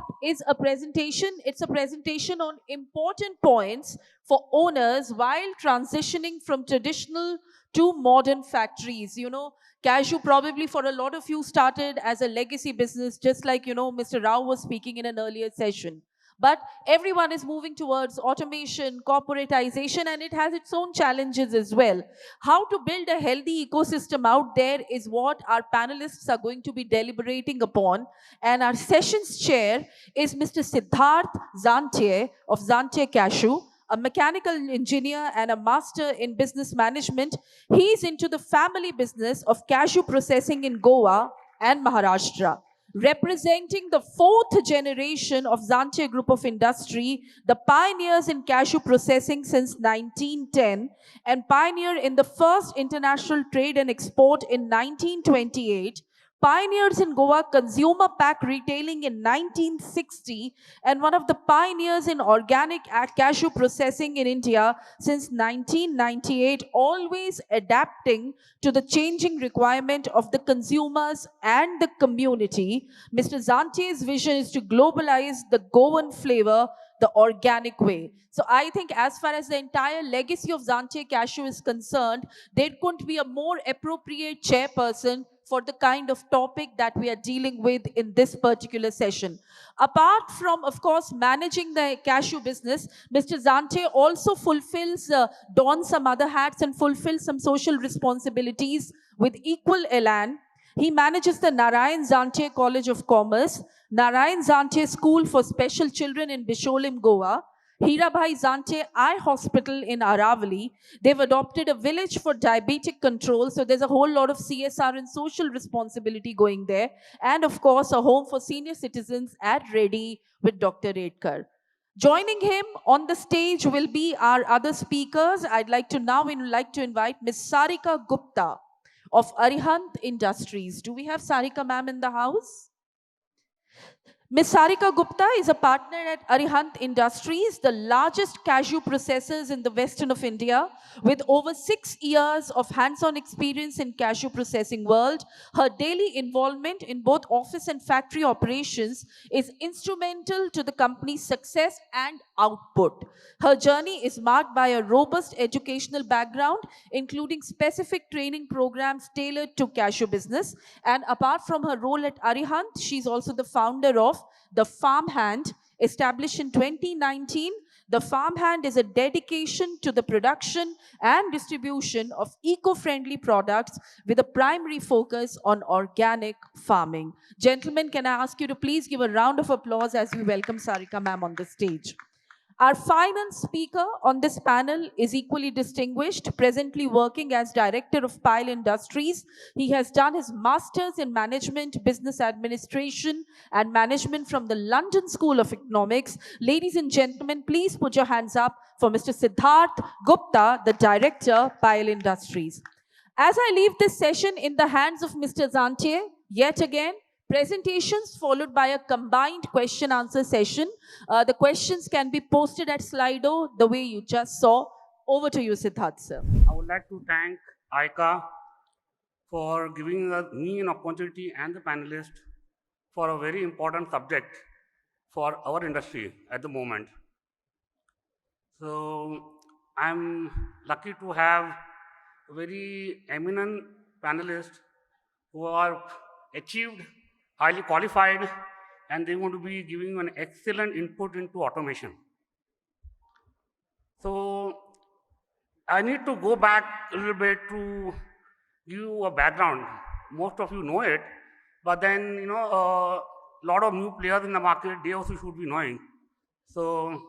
up is a presentation. It's a presentation on important points for owners while transitioning from traditional to modern factories. Cashew probably for a lot of you started as a legacy business, just like, Mr. Rao was speaking in an earlier session. But everyone is moving towards automation, corporatization, and it has its own challenges as well. How to build a healthy ecosystem out there is what our panelists are going to be deliberating upon. And our session's chair is Mr. Siddharth Zantye of Zantye Cashew, a mechanical engineer and a master in business management. He's into the family business of cashew processing in Goa and Maharashtra. Representing the fourth generation of Zantye Group of Industry, the pioneers in cashew processing since 1910 and pioneer in the first international trade and export in 1928, pioneers in Goa consumer pack retailing in 1960, and one of the pioneers in organic cashew processing in India since 1998, always adapting to the changing requirement of the consumers and the community. Mr. Zantye's vision is to globalize the Goan flavor the organic way. So I think as far as the entire legacy of Zantye Cashew is concerned, there couldn't be a more appropriate chairperson for the kind of topic that we are dealing with in this particular session. Apart from, of course, managing the cashew business, Mr. Zantye also dons some other hats and fulfills some social responsibilities with equal elan. He manages the Narayan Zantye College of Commerce, Narayan Zantye School for Special Children in Bisholim, Goa, Hirabhai Zantye Eye Hospital in Aravali. They've adopted a village for diabetic control, so there's a whole lot of CSR and social responsibility going there. And of course, a home for senior citizens at Reddy with Dr. Redkar. Joining him on the stage will be our other speakers. I'd like to invite Ms. Sarika Gupta of Arihant Industries. Do we have Sarika ma'am in the house? Ms. Sarika Gupta is a partner at Arihant Industries, the largest cashew processors in the western of India, with over 6 years of hands-on experience in cashew processing world. Her daily involvement in both office and factory operations is instrumental to the company's success and output. Her journey is marked by a robust educational background, including specific training programs tailored to cashew business. And apart from her role at Arihant, she's also the founder of the Farmhand, established in 2019. The Farmhand is a dedication to the production and distribution of eco-friendly products with a primary focus on organic farming. Gentlemen, can I ask you to please give a round of applause as we welcome Sarika ma'am on the stage. Our final speaker on this panel is equally distinguished, presently working as Director of Payal Industries. He has done his Masters in Management, Business Administration and Management from the London School of Economics. Ladies and gentlemen, please put your hands up for Mr. Siddharth Gupta, the Director, Payal Industries. As I leave this session in the hands of Mr. Zantye, yet again, presentations followed by a combined question-answer session. The questions can be posted at Slido the way you just saw. Over to you, Siddharth, sir. I would like to thank AICA for giving me an opportunity and the panelists for a very important subject for our industry at the moment. So I'm lucky to have very eminent panelists who are achieved, highly qualified, and they want to be giving an excellent input into automation. So I need to go back a little bit to give you a background. Most of you know it, but then, a lot of new players in the market, they also should be knowing. So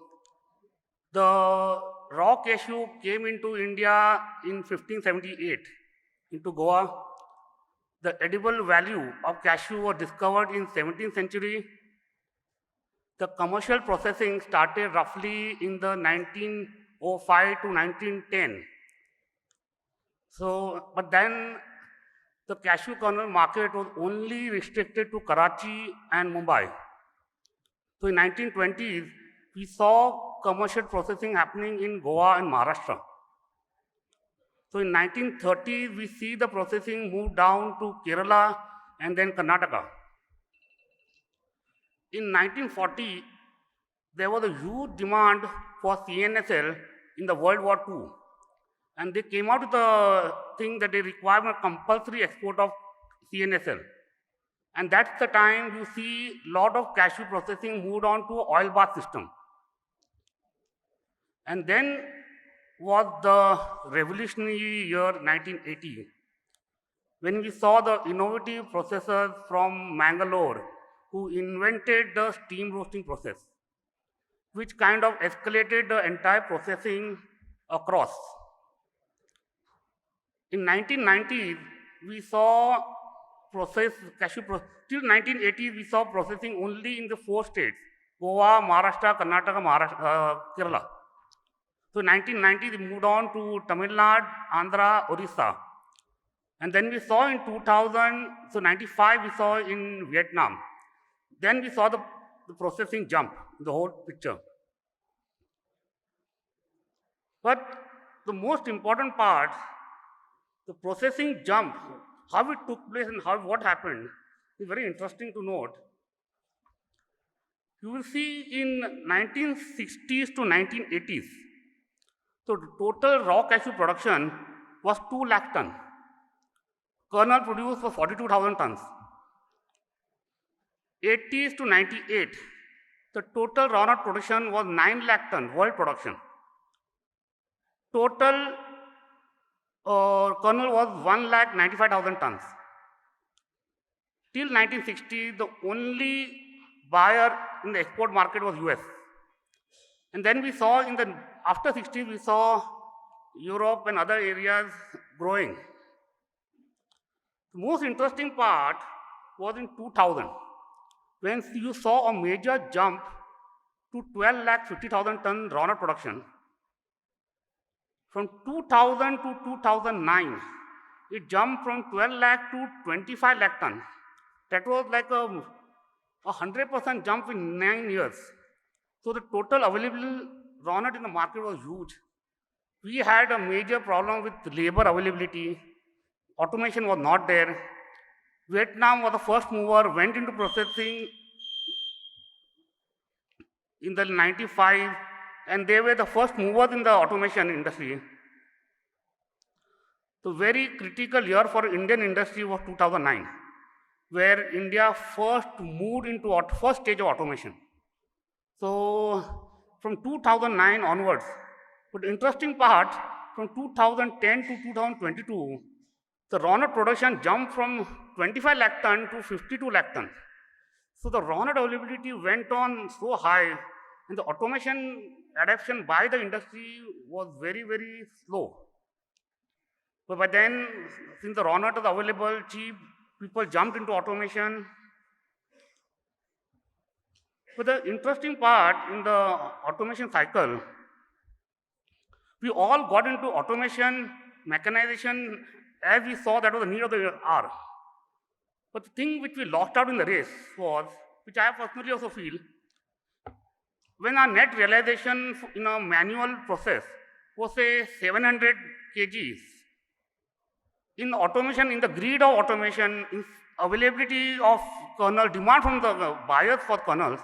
the raw cashew came into India in 1578 into Goa. The edible value of cashew was discovered in 17th century. The commercial processing started roughly in the 1905 to 1910. So, but then the cashew kernel market was only restricted to Karachi and Mumbai. So in 1920s, we saw commercial processing happening in Goa and Maharashtra. So in 1930s, we see the processing move down to Kerala and then Karnataka. In 1940, there was a huge demand for CNSL in the World War II. And they came out with the thing that they require a compulsory export of CNSL. And that's the time you see a lot of cashew processing moved on to oil bath system. And then was the revolutionary year 1980, when we saw the innovative processors from Mangalore who invented the steam roasting process, which kind of escalated the entire processing across. In 1990s, we saw till 1980s, we saw processing only in the 4 states: Goa, Maharashtra, Karnataka, Kerala. So 1990s, we moved on to Tamil Nadu, Andhra, Orissa. And then we saw in 2000, so 95, we saw in Vietnam. Then we saw the processing jump, the whole picture. But the most important part, the processing jump, how it took place and what happened, is very interesting to note. You will see in 1960s to 1980s, so the total raw cashew production was 2 lakh ton. Kernel produced was 42,000 tons. 80s to 98, the total raw nut production was 9 lakh ton, world production. Total kernel was 1,95,000 tons. Till 1960, the only buyer in the export market was US. And then we saw after 60, we saw Europe and other areas growing. The most interesting part was in 2000, when you saw a major jump to 12,50,000 ton raw nut production. From 2000 to 2009, it jumped from 12 lakh to 25 lakh ton. That was like a 100% jump in 9 years. So the total available raw nut in the market was huge. We had a major problem with labor availability. Automation was not there. Vietnam was the first mover, went into processing in the 95, and they were the first movers in the automation industry. The very critical year for Indian industry was 2009, where India first moved into first stage of automation. So from 2009 onwards, but the interesting part, from 2010 to 2022, the raw nut production jumped from 25 lakh ton to 52 lakh ton. So the raw nut availability went on so high, and the automation adoption by the industry was very, very slow. But by then, since the raw nut is available, cheap, people jumped into automation. But the interesting part in the automation cycle, we all got into automation, mechanization, as we saw that was the need of the hour. But the thing which we lost out in the race was, which I personally also feel, when our net realization in a manual process was say 700 kgs, in automation, in the greed of automation, in availability of kernel, demand from the buyers for kernels,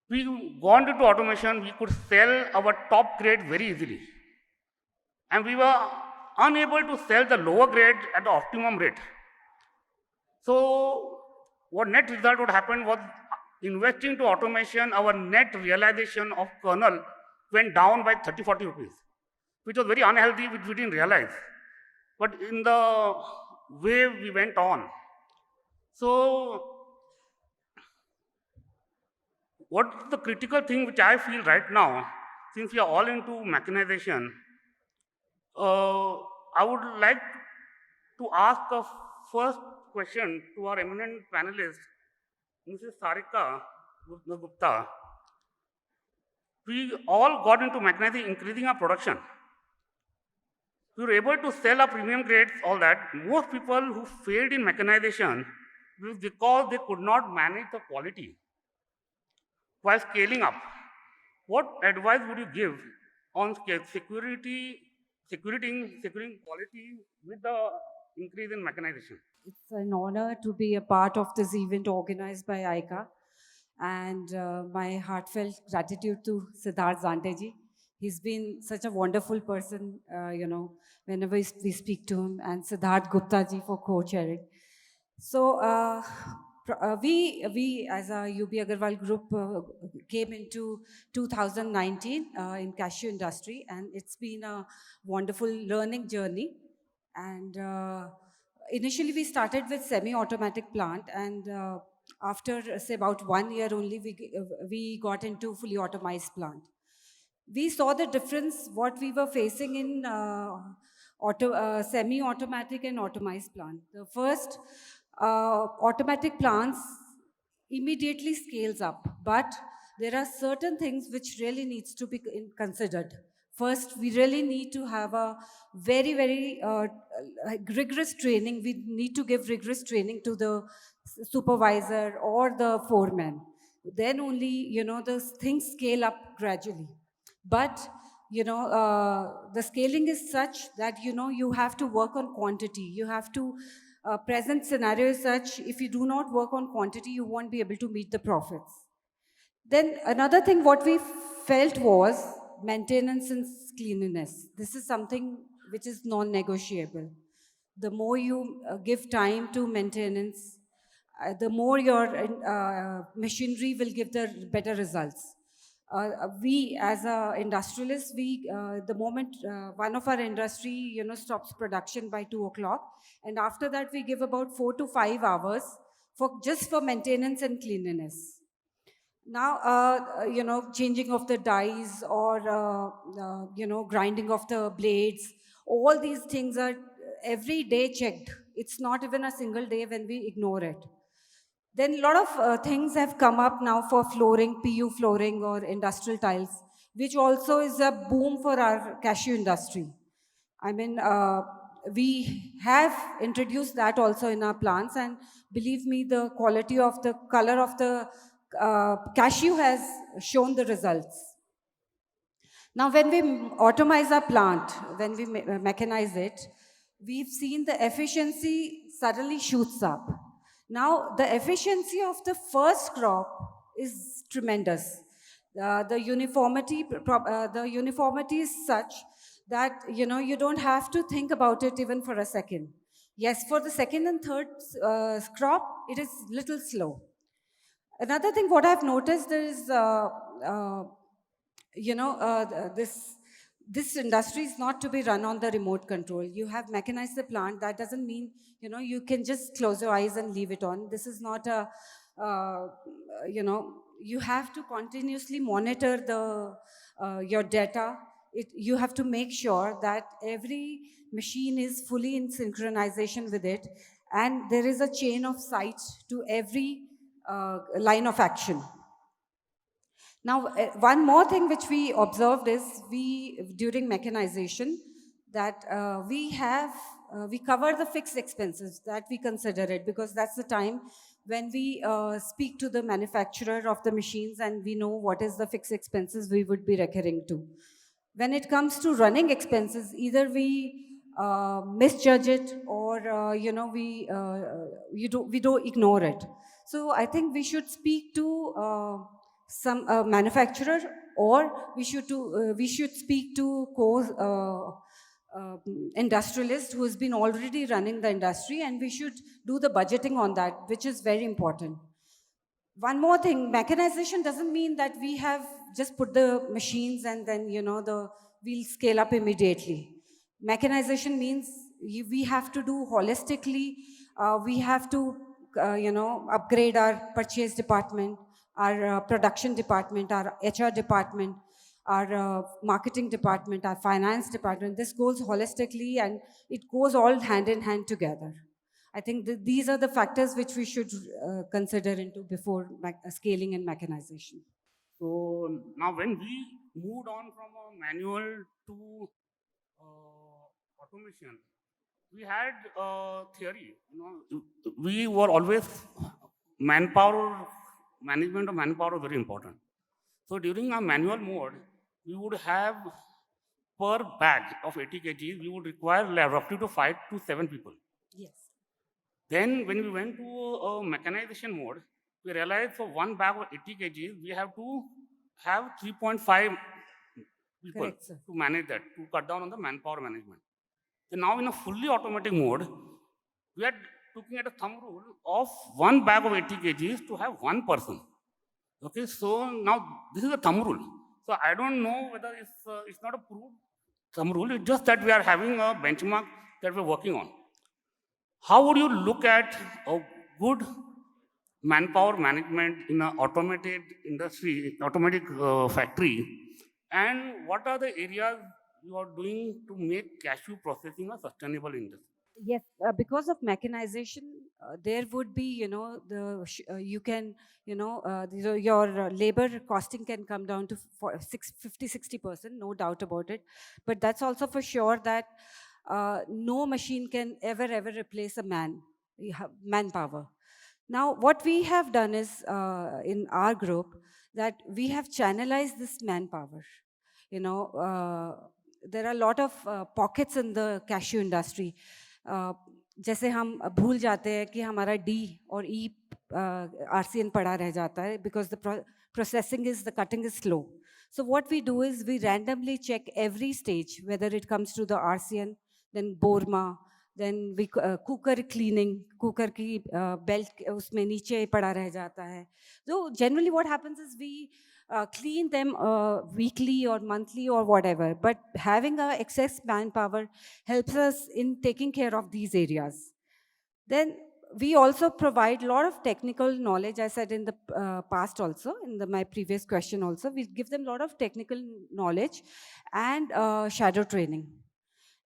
we gone into automation, we could sell our top grade very easily. And we were unable to sell the lower grade at the optimum rate. So what net result would happen was, investing to automation, our net realization of kernel went down by 30-40 rupees, which was very unhealthy, which we didn't realize. But in the way we went on. So what's the critical thing which I feel right now, since we are all into mechanization, I would like to ask a first question to our eminent panelist, Mrs. Sarika Gupta. We all got into mechanizing, increasing our production. We were able to sell our premium grades, all that. Most people who failed in mechanization was because they could not manage the quality while scaling up. What advice would you give on securing quality with the increase in mechanization? It's an honor to be a part of this event organized by AICA. And my heartfelt gratitude to Siddharth Zantye ji. He's been such a wonderful person, whenever we speak to him, and Siddharth Gupta ji for co-chairing. So we as a UB Aggarwal group came into 2019 in cashew industry, and it's been a wonderful learning journey. And initially we started with semi-automatic plant, and after say about 1 year only, we got into fully automized plant. We saw the difference what we were facing in semi-automatic and automized plant. The first automatic plants immediately scales up, but there are certain things which really needs to be considered. First, we really need to have a very, very rigorous training. We need to give rigorous training to the supervisor or the foreman. Then only, the things scale up gradually. But, the scaling is such that, you have to work on quantity. You have to, present scenario is such, if you do not work on quantity, you won't be able to meet the profits. Then another thing what we felt was maintenance and cleanliness. This is something which is non-negotiable. The more you give time to maintenance, the more your machinery will give the better results. We as a industrialist, the moment one of our industry stops production by 2 o'clock, and after that we give about 4 to 5 hours for just for maintenance and cleanliness. Now, changing of the dies or, grinding of the blades, all these things are every day checked. It's not even a single day when we ignore it. Then a lot of things have come up now for flooring, PU flooring or industrial tiles, which also is a boom for our cashew industry. I mean, we have introduced that also in our plants, and believe me, the quality of the color of the cashew has shown the results. Now, when we automize our plant, when we mechanize it, we've seen the efficiency suddenly shoots up. Now, the efficiency of the first crop is tremendous. The uniformity is such that you don't have to think about it even for a second. Yes, for the second and third crop, it is little slow. Another thing what I've noticed is, this industry is not to be run on the remote control. You have mechanized the plant. That doesn't mean, you can just close your eyes and leave it on. This is not a, you have to continuously monitor your data. You have to make sure that every machine is fully in synchronization with it, and there is a chain of sight to every line of action. Now, one more thing which we observed is during mechanization, that we cover the fixed expenses, that we consider it, because that's the time when we speak to the manufacturer of the machines and we know what is the fixed expenses we would be recurring to. When it comes to running expenses, either we misjudge it or we don't ignore it. So I think we should speak to some manufacturer, or we should speak to industrialist who has been already running the industry, and we should do the budgeting on that, which is very important. One more thing, mechanization doesn't mean that we have just put the machines and then, we'll scale up immediately. Mechanization means we have to do holistically. We have to, upgrade our purchase department, our production department, our HR department, our marketing department, our finance department. This goes holistically, and it goes all hand in hand together. I think these are the factors which we should consider into before scaling and mechanization. So now when we moved on from a manual to automation, we had theory. We were always manpower, management of manpower was very important. So during our manual mode, we would have per bag of 80 kgs, we would require roughly to 5 to 7 people. Yes. Then when we went to a mechanization mode, we realized for one bag of 80 kgs, we have to have 3.5 people Correct, sir. to manage that, to cut down on the manpower management. So now in a fully automatic mode, we are looking at a thumb rule of one bag of 80 kgs to have one person. Okay, so now this is a thumb rule. So I don't know whether it's not a proved thumb rule. It's just that we are having a benchmark that we're working on. How would you look at a good manpower management in an automated industry, automatic factory, and what are the areas you are doing to make cashew processing a sustainable industry? Yes, because of mechanization, there would be, you can, your labor costing can come down to 50-60%, no doubt about it. But that's also for sure that no machine can ever replace a man, manpower. Now, what we have done is in our group that we have channelized this manpower. There are a lot of pockets in the cashew industry. जैसे हम भूल जाते हैं कि हमारा D और E RCN पड़ा रह जाता है because the processing is, the cutting is slow. So what we do is we randomly check every stage, whether it comes to the RCN, then Borma, then we cooker cleaning, cooker की belt उसमें नीचे पड़ा रह जाता है. So generally what happens is we clean them weekly or monthly or whatever. But having a excess manpower helps us in taking care of these areas. Then we also provide a lot of technical knowledge. I said in the past also, in my previous question also, we give them a lot of technical knowledge and shadow training.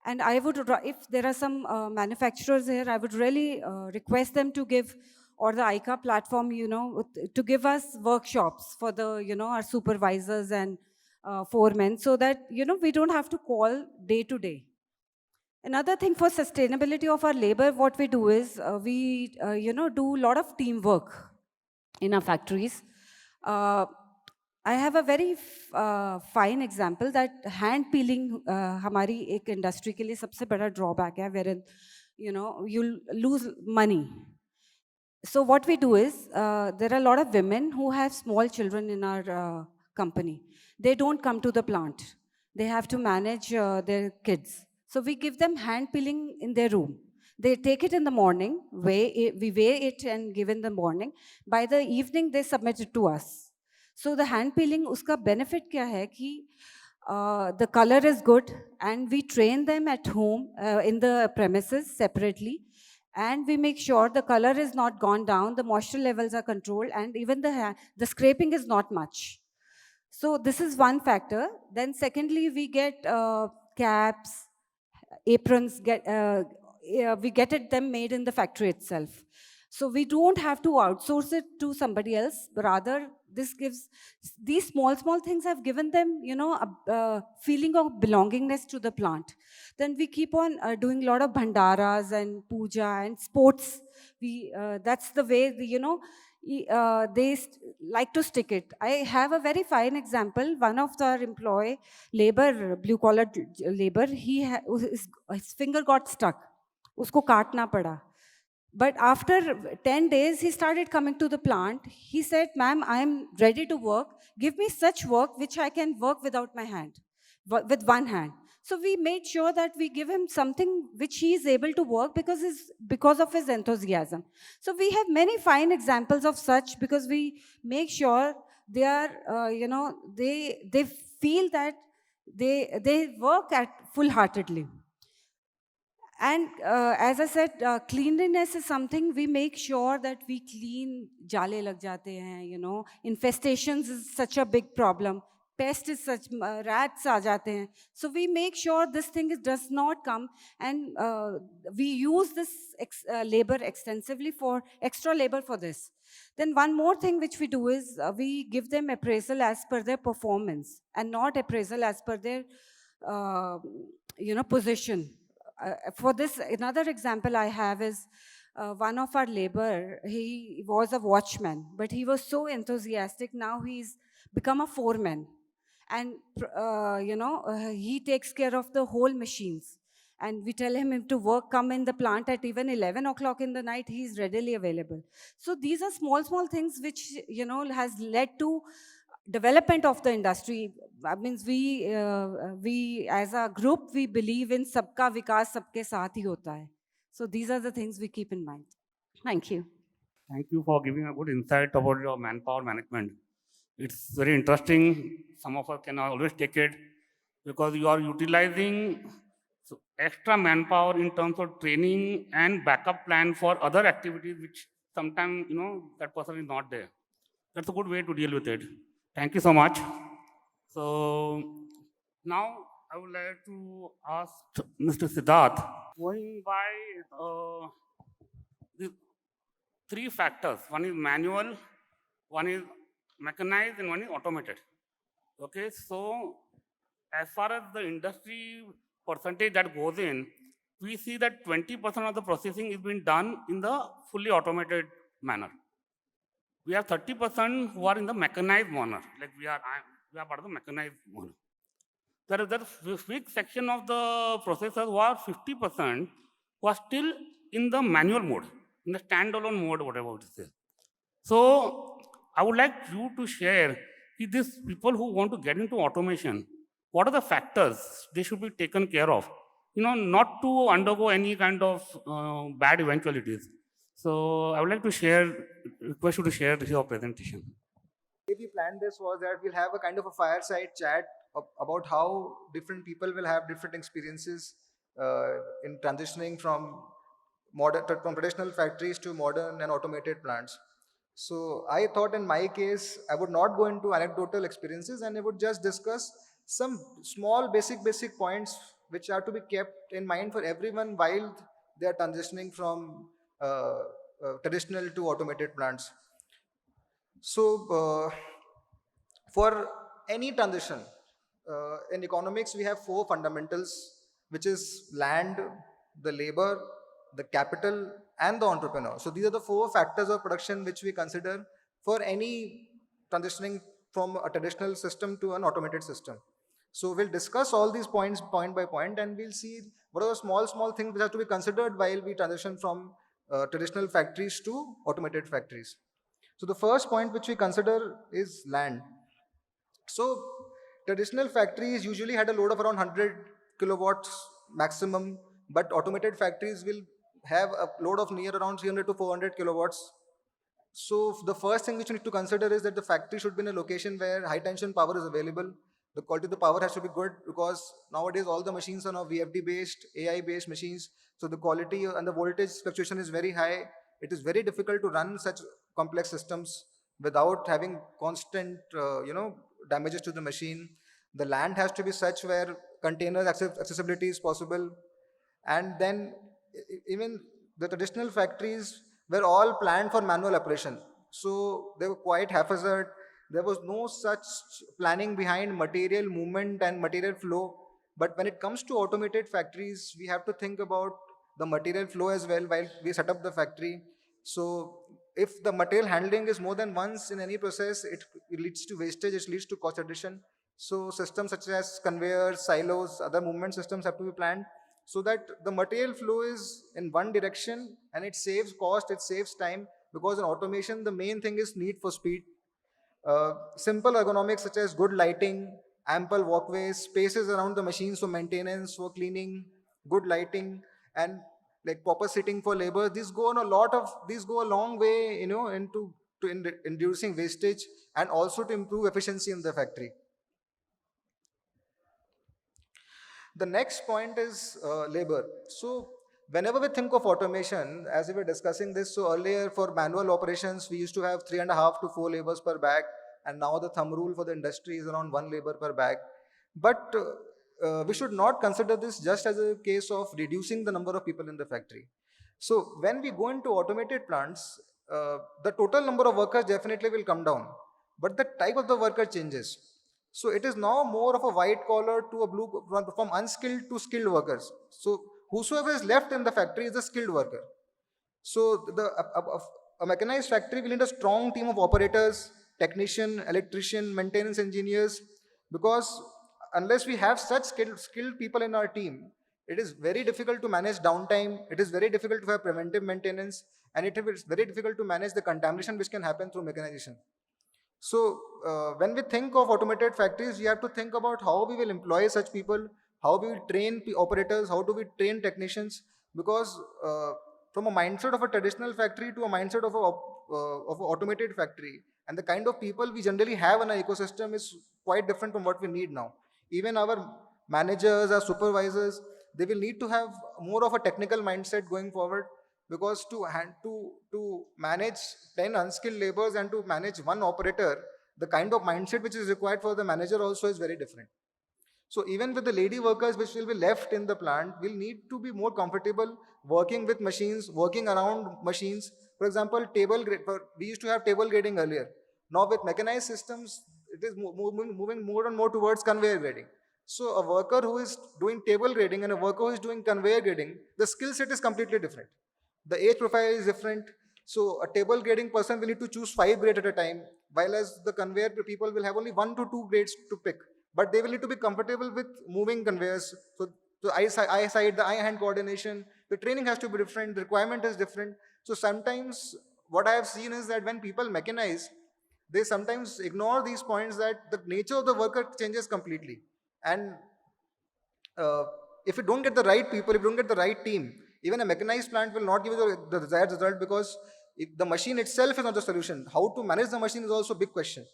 And I would, if there are some manufacturers here, I would really request them to give, or the AICA platform, to give us workshops for the, our supervisors and foremen, so that, we don't have to call day to day. Another thing for sustainability of our labor, what we do is we, do a lot of teamwork in our factories. I have a very fine example that hand peeling हमारी एक industry के लिए सबसे बड़ा drawback है, wherein you lose money. So what we do is there are a lot of women who have small children in our company. They don't come to the plant. They have to manage their kids. So we give them hand peeling in their room. They take it in the morning, we weigh it and give in the morning. By the evening, they submit it to us. So the hand peeling, uska benefit kya hai ki the color is good, and we train them at home in the premises separately, and we make sure the color is not gone down, the moisture levels are controlled, and even the scraping is not much. So this is one factor. Then secondly, we get caps, aprons, we get them made in the factory itself. So we don't have to outsource it to somebody else, but rather these small things have given them, a feeling of belongingness to the plant. Then we keep on doing a lot of bhandaras and puja and sports. That's the way, they like to stick it. I have a very fine example. One of our employee, blue collar labor, his finger got stuck. Usko kaatna pada. But after 10 days, he started coming to the plant. He said, "Ma'am, I'm ready to work. Give me such work which I can work without my hand, with one hand." So we made sure that we give him something which he is able to work because of his enthusiasm. So we have many fine examples of such, because we make sure they are, they feel that they work at full-heartedly. And as I said, cleanliness is something we make sure that we clean. Jale lag jate hain, infestations is such a big problem. Pest is such, rats aa jate hain. So we make sure this thing does not come, and we use this labor extensively for extra labor for this. Then one more thing which we do is we give them appraisal as per their performance, and not appraisal as per their, position. For this, another example I have is one of our labor, he was a watchman, but he was so enthusiastic. Now he's become a foreman. And, he takes care of the whole machines. and we tell him to work, come in the plant at even 11 o'clock in the night, he's readily available. So these are small things which, has led to development of the industry. That means we as a group, we believe in sabka vikas sabke saath hi hota hai. So these are the things we keep in mind. Thank you. Thank you for giving a good insight about your manpower management. It's very interesting. Some of us can always take it because you are utilizing extra manpower in terms of training and backup plan for other activities, which sometimes, that person is not there. That's a good way to deal with it. Thank you so much. So now I would like to ask Mr. Sidharth, going by the three factors. One is manual, one is mechanized, and one is automated. Okay, so as far as the industry percentage that goes in, we see that 20% of the processing is being done in the fully automated manner. We have 30% who are in the mechanized manner, like we are part of the mechanized manner. There is a big section of the processors who are 50% who are still in the manual mode, in the standalone mode, whatever it is. So I would like you to share with these people who want to get into automation, what are the factors they should be taken care of, not to undergo any kind of bad eventualities. So I would like to request you to share your presentation. The way we planned this was that we'll have a kind of a fireside chat about how different people will have different experiences in transitioning from traditional factories to modern and automated plants. So I thought in my case, I would not go into anecdotal experiences and I would just discuss some small basic points which are to be kept in mind for everyone while they are transitioning from traditional to automated plants. So for any transition in economics, we have four fundamentals, which is land, the labor, the capital, and the entrepreneur. So these are the four factors of production which we consider for any transitioning from a traditional system to an automated system. So we'll discuss all these points point by point, and we'll see what are the small things which have to be considered while we transition from traditional factories to automated factories. So the first point which we consider is land. So traditional factories usually had a load of around 100 kilowatts maximum, but automated factories will have a load of near around 300 to 400 kilowatts. So the first thing which you need to consider is that the factory should be in a location where high tension power is available. The quality of the power has to be good because nowadays all the machines are now VFD based, AI based machines. So the quality and the voltage fluctuation is very high. It is very difficult to run such complex systems without having constant, damages to the machine. The land has to be such where container accessibility is possible. And then even the traditional factories were all planned for manual operation. So they were quite haphazard. There was no such planning behind material movement and material flow. But when it comes to automated factories, we have to think about the material flow as well while we set up the factory. So if the material handling is more than once in any process, it leads to wastage, it leads to cost addition. So systems such as conveyors, silos, other movement systems have to be planned so that the material flow is in one direction and it saves cost, it saves time, because in automation, the main thing is need for speed. Simple ergonomics such as good lighting, ample walkways, spaces around the machines for maintenance, for cleaning, good lighting, and like proper sitting for labor. These go a long way, into reducing wastage and also to improve efficiency in the factory. The next point is labor. So whenever we think of automation, as we were discussing this, so earlier for manual operations, we used to have 3.5 to 4 labors per bag, and now the thumb rule for the industry is around 1 labor per bag. But we should not consider this just as a case of reducing the number of people in the factory. So when we go into automated plants, the total number of workers definitely will come down, but the type of the worker changes. So it is now more of a white collar to a blue, from unskilled to skilled workers. So whosoever is left in the factory is a skilled worker. So a mechanized factory will need a strong team of operators, technician, electrician, maintenance engineers, because unless we have such skilled people in our team, It is very difficult to manage downtime. It is very difficult to have preventive maintenance, and it is very difficult to manage the contamination which can happen through mechanization. So when we think of automated factories, we have to think about how we will employ such people, how we will train operators, how do we train technicians, because from a mindset of a traditional factory to a mindset of an automated factory, and the kind of people we generally have in our ecosystem is quite different from what we need now. Even our managers, our supervisors, they will need to have more of a technical mindset going forward, because to manage 10 unskilled laborers and to manage one operator, the kind of mindset which is required for the manager also is very different. So even with the lady workers which will be left in the plant, will need to be more comfortable working with machines, working around machines. For example, we used to have table grading earlier. Now with mechanized systems, it is moving more and more towards conveyor grading. So a worker who is doing table grading and a worker who is doing conveyor grading, the skill set is completely different. The age profile is different. So a table grading person will need to choose 5 grades at a time, while as the conveyor people will have only 1 to 2 grades to pick. But they will need to be comfortable with moving conveyors. So the eyesight, the eye-hand coordination, the training has to be different, the requirement is different. So sometimes what I have seen is that when people mechanize, they sometimes ignore these points, that the nature of the worker changes completely. And uh, if you don't get the right people, if you don't get the right team, even a mechanized plant will not give you the desired result, because if the machine itself is not the solution. How to manage the machine is also a big question.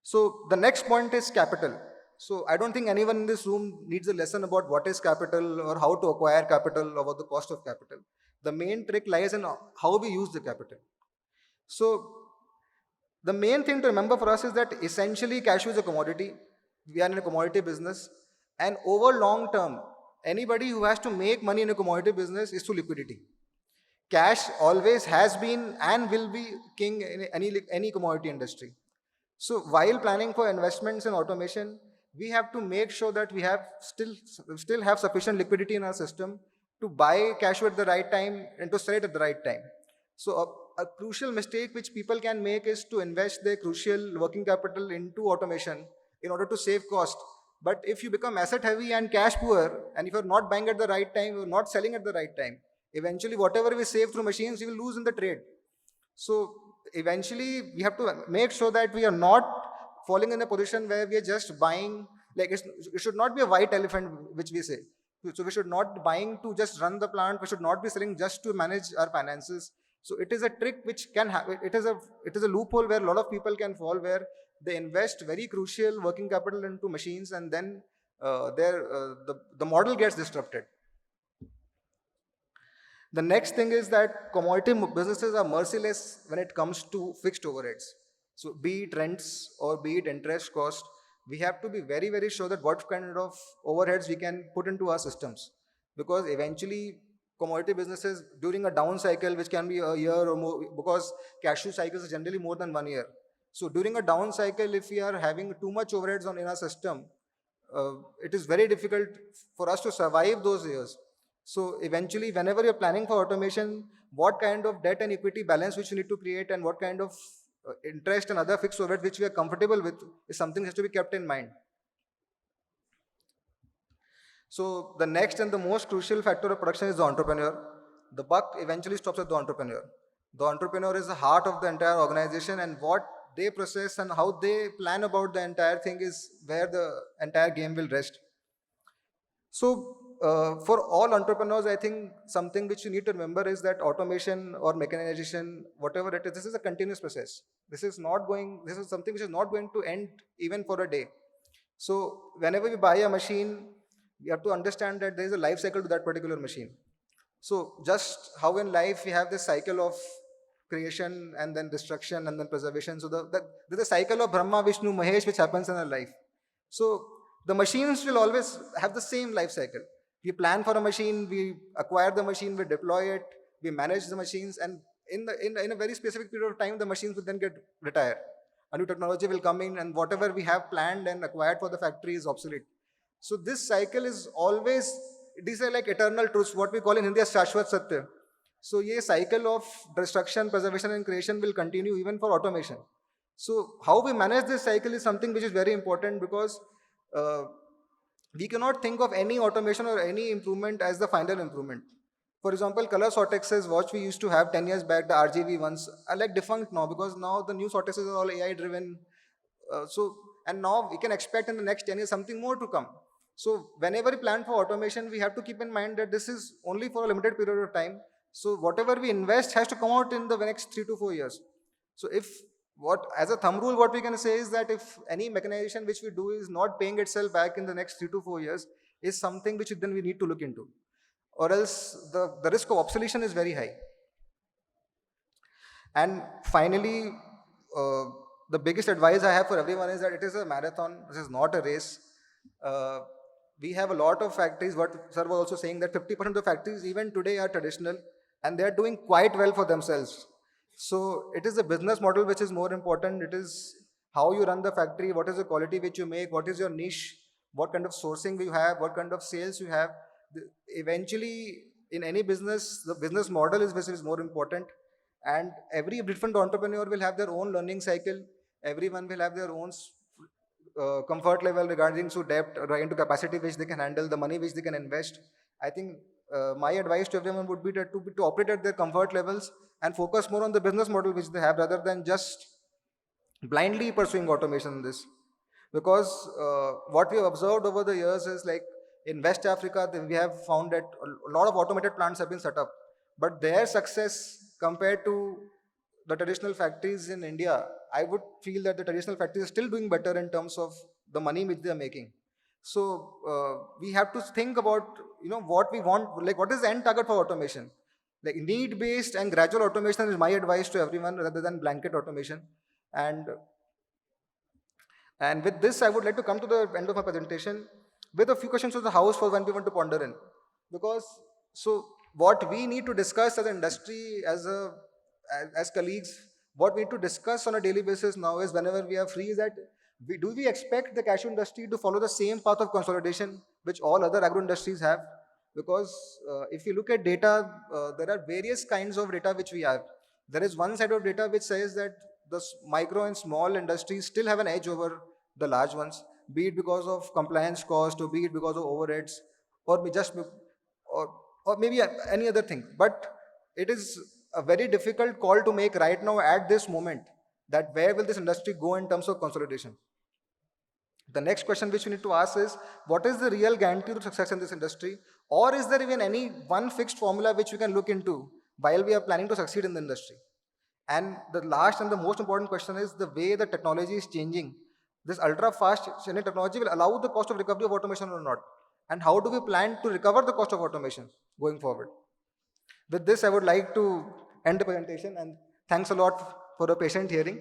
So the next point is capital. So I don't think anyone in this room needs a lesson about what is capital or how to acquire capital or what the cost of capital. The main trick lies in how we use the capital. So the main thing to remember for us is that essentially cashew is a commodity. We are in a commodity business, and over long term, anybody who has to make money in a commodity business is through liquidity. Cash always has been and will be king in any commodity industry. So while planning for investments in automation, we have to make sure that we have still have sufficient liquidity in our system to buy cashew at the right time and to sell it at the right time. So a crucial mistake which people can make is to invest their crucial working capital into automation in order to save cost. But if you become asset heavy and cash poor, and if you're not buying at the right time, you're not selling at the right time, eventually whatever we save through machines, we will lose in the trade. So eventually we have to make sure that we are not falling in a position where we are just buying, like it should not be a white elephant, which we say. So we should not be buying to just run the plant. We should not be selling just to manage our finances. So it is a trick which can happen. It is a loophole where a lot of people can fall, where they invest very crucial working capital into machines, and then the model gets disrupted. The next thing is that commodity businesses are merciless when it comes to fixed overheads. So be it rents or be it interest cost, we have to be very, very sure that what kind of overheads we can put into our systems. Because eventually commodity businesses during a down cycle, which can be a year or more, because cashew cycles are generally more than 1 year. So during a down cycle, if we are having too much overheads in our system, it is very difficult for us to survive those years. So eventually, whenever you're planning for automation, what kind of debt and equity balance which you need to create, and what kind of interest and other fixed overhead which we are comfortable with, is something that has to be kept in mind. So the next and the most crucial factor of production is the entrepreneur. The buck eventually stops at the entrepreneur. The entrepreneur is the heart of the entire organization, and what they process and how they plan about the entire thing is where the entire game will rest. So for all entrepreneurs, I think something which you need to remember is that automation or mechanization, whatever it is, this is a continuous process. This is something which is not going to end even for a day. So whenever we buy a machine, we have to understand that there is a life cycle to that particular machine. So just how in life we have this cycle of creation and then destruction and then preservation. So there's a cycle of Brahma, Vishnu, Mahesh which happens in our life. So the machines will always have the same life cycle. We plan for a machine, we acquire the machine, we deploy it, we manage the machines, and in a very specific period of time, the machines will then get retired. A new technology will come in, and whatever we have planned and acquired for the factory is obsolete. So this cycle is always, these are like eternal truths, what we call in Hindi as Shashwat Satya. So this cycle of destruction, preservation and creation will continue even for automation. So how we manage this cycle is something which is very important, because we cannot think of any automation or any improvement as the final improvement. For example, color sortexes, what we used to have 10 years back, the RGB ones, are like defunct now because now the new sortexes are all AI driven. And now we can expect in the next 10 years something more to come. So whenever we plan for automation, we have to keep in mind that this is only for a limited period of time. So whatever we invest has to come out in the next 3 to 4 years. So if what, as a thumb rule, what we can say is that if any mechanization which we do is not paying itself back in the next 3 to 4 years, is something which then we need to look into, or else the risk of obsolescence is very high. And finally, uh, the biggest advice I have for everyone is that it is a marathon, this is not a race. Uh, we have a lot of factories, what sir was also saying, that 50% of the factories even today are traditional and they are doing quite well for themselves. So it is the business model which is more important. It is how you run the factory, what is the quality which you make, what is your niche, what kind of sourcing you have, what kind of sales you have. Eventually, in any business, the business model is which is more important. And every different entrepreneur will have their own learning cycle. Everyone will have their own comfort level regarding to debt, regarding to capacity which they can handle, the money which they can invest. I think my advice to everyone would be to operate at their comfort levels and focus more on the business model which they have rather than just blindly pursuing automation in this. Because what we have observed over the years is like in West Africa, we have found that a lot of automated plants have been set up, but their success compared to the traditional factories in India, I would feel that the traditional factories are still doing better in terms of the money which they are making. So we have to think about what we want, like what is the end target for automation. Like need-based and gradual automation is my advice to everyone rather than blanket automation. And and with this, I would like to come to the end of my presentation with a few questions to the house for when we want to ponder in. Because so what we need to discuss as an industry, as colleagues, what we need to discuss on a daily basis now is whenever we are free is that do we expect the cashew industry to follow the same path of consolidation which all other agro industries have? Because if you look at data, there are various kinds of data which we have. There is one side of data which says that the micro and small industries still have an edge over the large ones, be it because of compliance cost, or be it because of overheads, or or, or maybe any other thing. But it is a very difficult call to make right now at this moment, that where will this industry go in terms of consolidation. The next question which we need to ask is, what is the real guarantee to success in this industry? Or is there even any one fixed formula which we can look into while we are planning to succeed in the industry? And the last and the most important question is the way the technology is changing. This ultra fast changing technology will allow the cost of recovery of automation or not? And how do we plan to recover the cost of automation going forward? With this, I would like to end the presentation and thanks a lot for a patient hearing.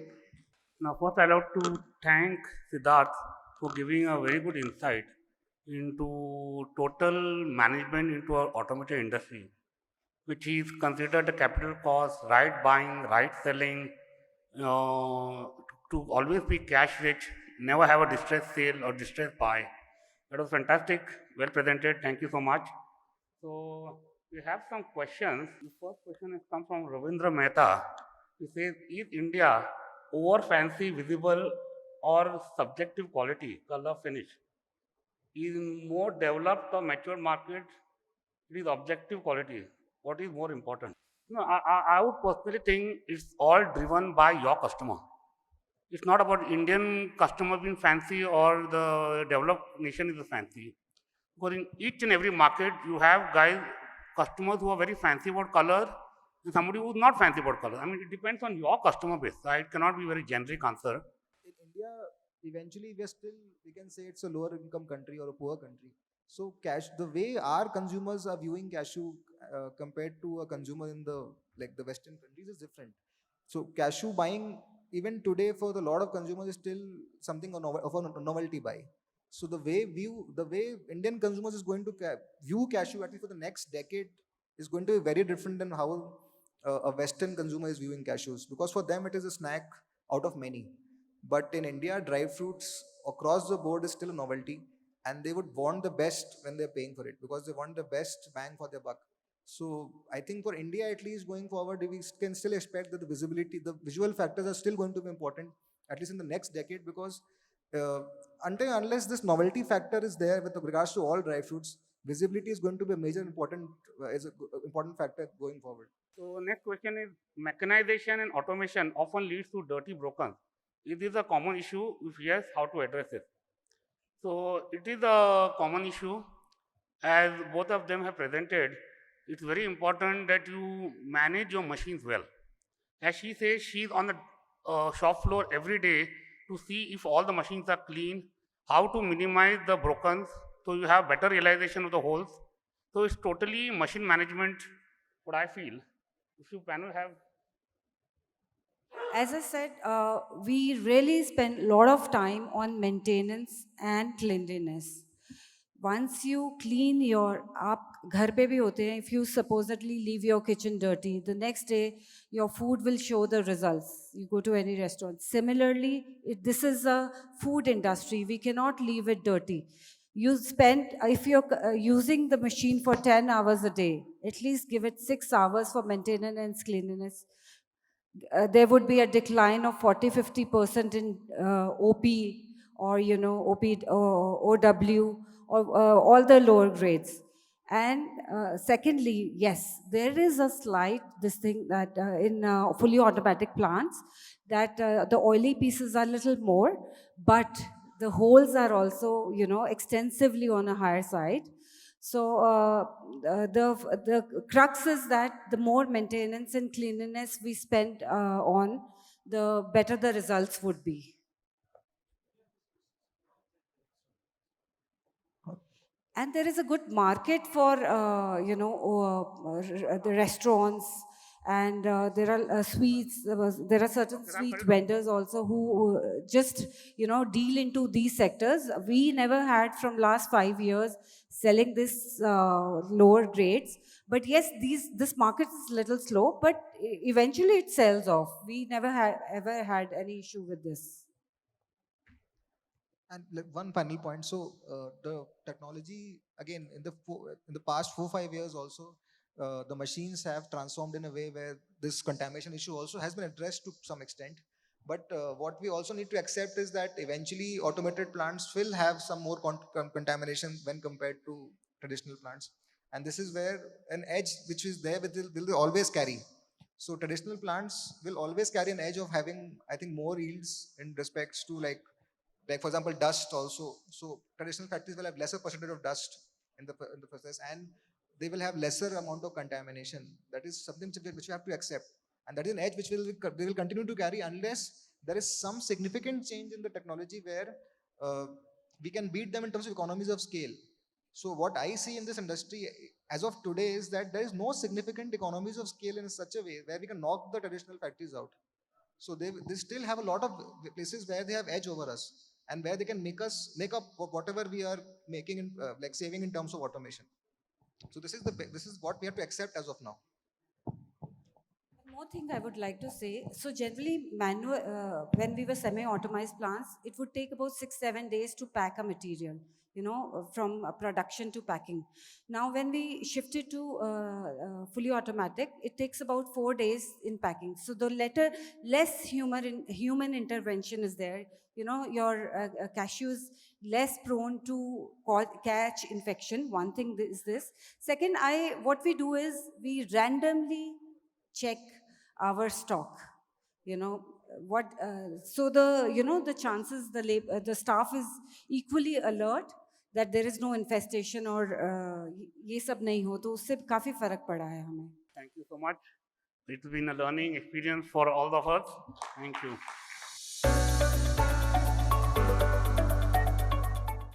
Now, first, I'd like to thank Siddharth for giving a very good insight into total management into our automotive industry, which is considered the capital cost, right buying, right selling, to always be cash rich, never have a distressed sale or distressed buy. That was fantastic, well presented. Thank you so much. So we have some questions. The first question has come from Ravindra Mehta. He says, is India over fancy, visible, or subjective quality, color, finish? In more developed or mature markets, it is objective quality. What is more important? No, I would personally think it's all driven by your customer. It's not about Indian customer being fancy or the developed nation is fancy. Because in each and every market, you have customers who are very fancy about color, and somebody who's not fancy about color. I mean, it depends on your customer base. It cannot be very generic answer. In India, eventually we can say it's a lower income country or a poor country. So the way our consumers are viewing cashew compared to a consumer in the Western countries is different. So cashew buying even today for the lot of consumers is still something of a novelty buy. So the way Indian consumers is going to view cashew at least for the next decade is going to be very different than how a Western consumer is viewing cashews, because for them it is a snack out of many. But in India, dry fruits across the board is still a novelty, and they would want the best when they're paying for it because they want the best bang for their buck. So I think for India, at least going forward, we can still expect that the visual factors are still going to be important, at least in the next decade, because uh, until unless this novelty factor is there with regards to all dry fruits, visibility is going to be a major important important factor going forward. So next question is, mechanization and automation often leads to dirty broken. Is this a common issue? If yes, how to address it? So it is a common issue, as both of them have presented. It's very important that you manage your machines well. As she says, she's on the shop floor every day to see if all the machines are clean, how to minimize the brokens, so you have better realization of the holes. So it's totally machine management, what I feel. If you panel have. As I said, we really spend a lot of time on maintenance and cleanliness. Once you clean your up, ghar pe bhi hote hain, if you supposedly leave your kitchen dirty, the next day your food will show the results. You go to any restaurant. Similarly, this is a food industry. We cannot leave it dirty. You spend, if you're using the machine for 10 hours a day, at least give it 6 hours for maintenance and cleanliness. There would be a decline of 40-50% in OP, or OP, OW, or all the lower grades. And secondly, yes, there is a slight this thing that in fully automatic plants, that the oily pieces are a little more, but the holes are also extensively on a higher side. So the crux is that the more maintenance and cleanliness we spend on, the better the results would be. And there is a good market for the restaurants, and there are sweets. There are certain sweet vendors also who just deal into these sectors. We never had from last 5 years selling this lower grades, but yes, this market is a little slow, but eventually it sells off. We never ever had any issue with this. And one final point. So the technology again in the past 4-5 years also, the machines have transformed in a way where this contamination issue also has been addressed to some extent. But what we also need to accept is that eventually automated plants will have some more contamination when compared to traditional plants. And this is where an edge which is there will always carry. So traditional plants will always carry an edge of having, I think, more yields in respects to like for example dust also. So traditional factories will have lesser percentage of dust in the process, and they will have lesser amount of contamination. That is something which you have to accept, and that is an edge which they will continue to carry unless there is some significant change in the technology where we can beat them in terms of economies of scale. So what I see in this industry as of today is that there is no significant economies of scale in such a way where we can knock the traditional factories out. So they still have a lot of places where they have edge over us, and where they can make up whatever we are making in like saving in terms of automation. So this is what we have to accept as of now. One more thing I would like to say. So generally, when we were semi-automized plants, it would take about 6-7 days to pack a material, from production to packing. Now, when we shifted to fully automatic, it takes about 4 days in packing. So the less human intervention is there. Your cashew is less prone to catch infection. One thing is this. Second, what we do is we randomly check our stock. What so the chances the staff is equally alert that there is no infestation or ये सब नहीं हो, तो उससे काफी फर्क पड़ा है हमें. Thank you so much. It's been a learning experience for all of us. Thank you.